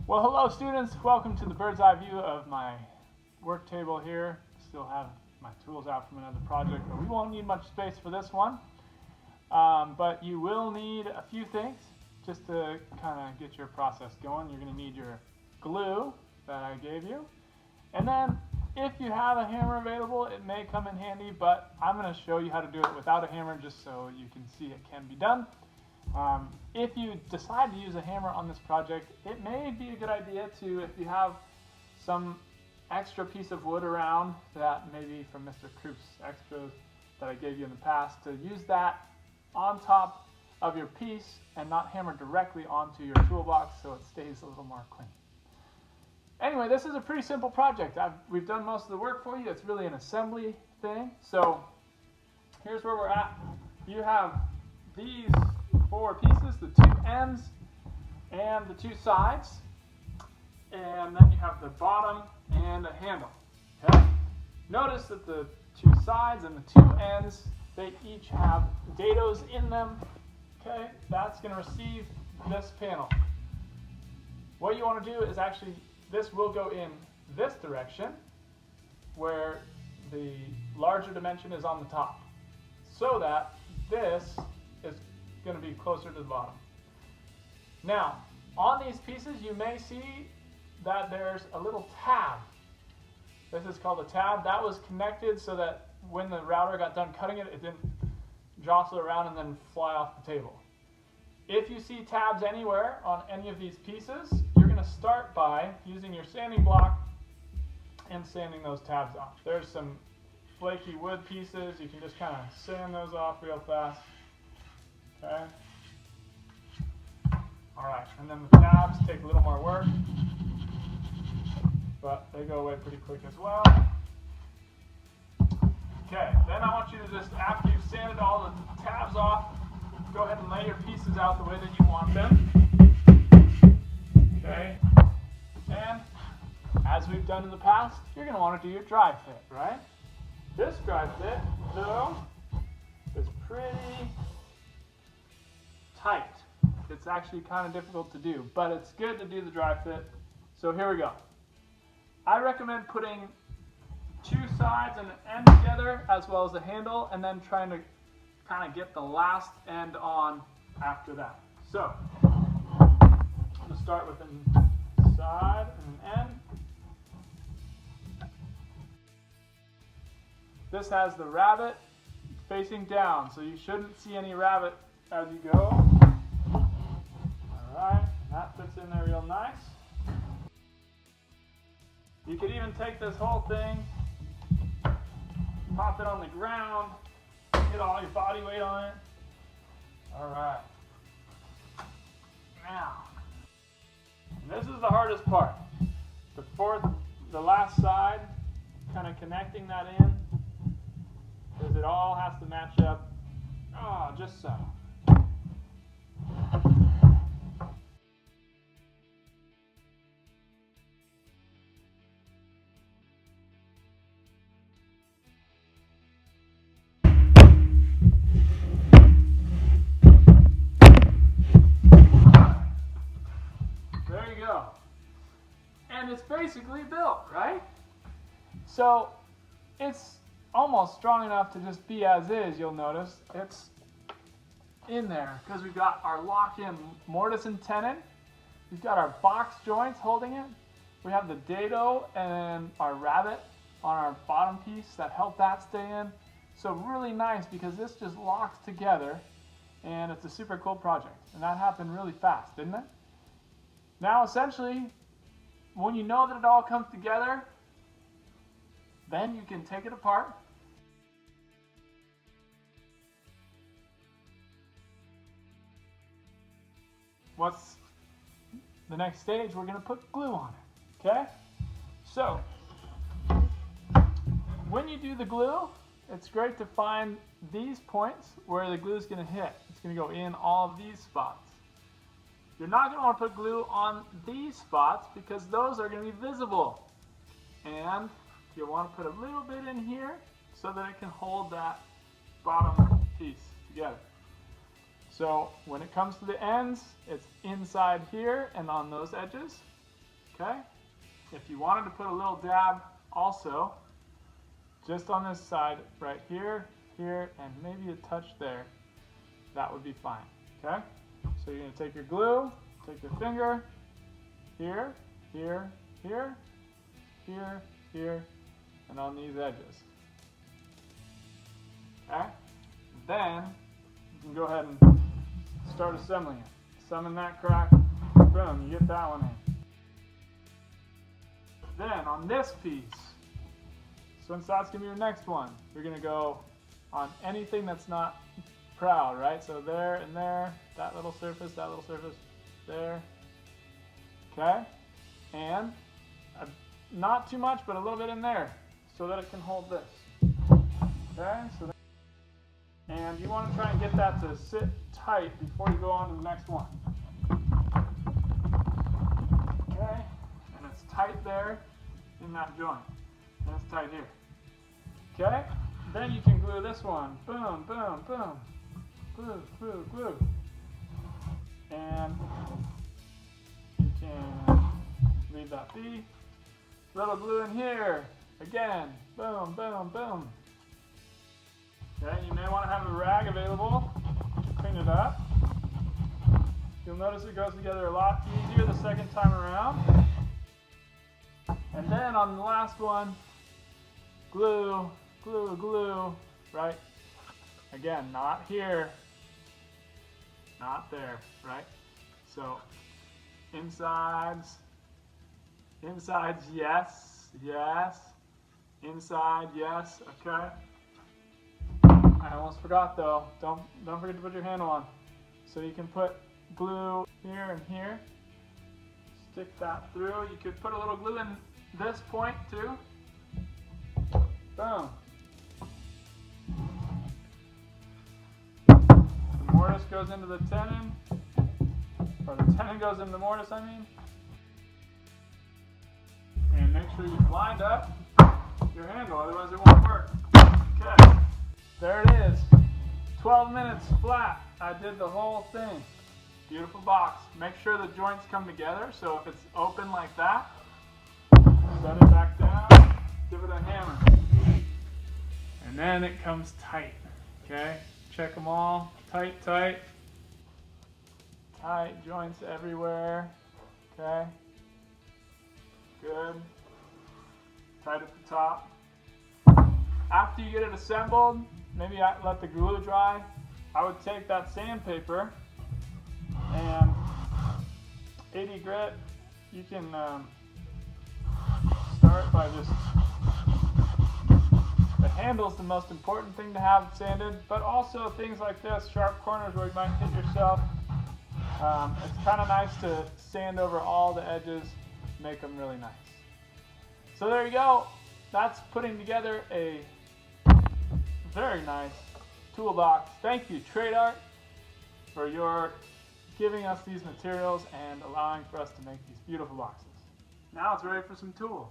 Well, hello students, welcome to the bird's eye view of my work table here. Still have my tools out from another project, but we won't need much space for this one. But you will need a few things just to kind of get your process going. You're going to need your glue that I gave you. And then if you have a hammer available, it may come in handy, but I'm going to show you how to do it without a hammer just so you can see it can be done. If you decide to use a hammer on this project, it may be a good idea to, if you have some extra piece of wood around that maybe from Mr. Kroop's extras that I gave you in the past, to use that on top of your piece and not hammer directly onto your toolbox so it stays a little more clean. Anyway, this is a pretty simple project. We've done most of the work for you. It's really an assembly thing. So here's where we're at. You have these 4 pieces, the 2 ends and the 2 sides, and then you have the bottom and a handle. Okay? Notice that the 2 sides and the 2 ends, they each have dados in them. Okay, that's going to receive this panel. What you want to do is actually, this will go in this direction where the larger dimension is on the top, so that this is going to be closer to the bottom. Now, on these pieces, you may see that there's a little tab. This is called a tab. That was connected so that when the router got done cutting it, it didn't jostle around and then fly off the table. If you see tabs anywhere on any of these pieces, you're going to start by using your sanding block and sanding those tabs off. There's some flaky wood pieces. You can just kind of sand those off real fast. Okay. Alright, and then the tabs take a little more work, but they go away pretty quick as well. Okay, then I want you to just, after you've sanded all the tabs off, go ahead and lay your pieces out the way that you want them. Okay, and as we've done in the past, you're going to want to do your dry fit, right? This dry fit, though, is pretty tight. It's actually kind of difficult to do, but it's good to do the dry fit. So here we go. I recommend putting 2 sides and an end together as well as the handle, and then trying to kind of get the last end on after that. So I'm going to start with a side and an end. This has the rabbet facing down, so you shouldn't see any rabbet as you go. Alright, that fits in there real nice. You could even take this whole thing, pop it on the ground, get all your body weight on it. Alright. Now, this is the hardest part. The last side, kind of connecting that in, because it all has to match up. Oh, just so. There you go. And it's basically built, right? So it's almost strong enough to just be as is. You'll notice it's in there because we've got our lock-in mortise and tenon. We've got our box joints holding it. We have the dado and our rabbet on our bottom piece that help that stay in. So really nice, because this just locks together, and it's a super cool project. And that happened really fast, didn't it? Now essentially, when you know that it all comes together, then you can take it apart. What's the next stage? We're going to put glue on it. Okay? So, when you do the glue, it's great to find these points where the glue is going to hit. It's going to go in all of these spots. You're not going to want to put glue on these spots because those are going to be visible. And you'll want to put a little bit in here so that it can hold that bottom piece together. So when it comes to the ends, it's inside here and on those edges. Okay? If you wanted to put a little dab also, just on this side, right here, here, and maybe a touch there, that would be fine. Okay? So you're going to take your glue, take your finger, here, here, here, here, here, and on these edges. Okay? Then you can go ahead and start assembling it. Summon that crack, boom, you get that one in. Then on this piece, since that's going to be your next one, you're going to go on anything that's not proud, right? So there and there, that little surface, there. Okay? And not too much, but a little bit in there so that it can hold this. Okay? And you want to try and get that to sit tight before you go on to the next one. Okay? And it's tight there in that joint. And it's tight here. Okay? Then you can glue this one. Boom, boom, boom. Glue, glue, glue. And you can leave that be. Little glue in here. Again. Boom, boom, boom. Okay, you may want to have a rag available to clean it up. You'll notice it goes together a lot easier the second time around. And then on the last one, glue, glue, glue, right? Again, not here, not there, right? So insides, yes, yes, inside, yes, okay. I almost forgot though, don't forget to put your handle on. So you can put glue here and here, stick that through. You could put a little glue in this point too. Boom. The mortise goes into the tenon, or the tenon goes into the mortise, I mean. And make sure you've lined up your handle, otherwise it won't work. Okay. There it is. 12 minutes flat. I did the whole thing. Beautiful box. Make sure the joints come together, so if it's open like that, set it back down, give it a hammer. And then it comes tight. Okay? Check them all. Tight, tight. Tight joints everywhere. Okay? Good. Tight at the top. After you get it assembled, maybe let the glue dry. I would take that sandpaper and 80 grit. You can start by just, the handle's the most important thing to have sanded, but also things like this, sharp corners where you might hit yourself. It's kind of nice to sand over all the edges, make them really nice. So there you go. That's putting together a very nice toolbox. Thank you, Trade Art, for your giving us these materials and allowing for us to make these beautiful boxes. Now it's ready for some tools.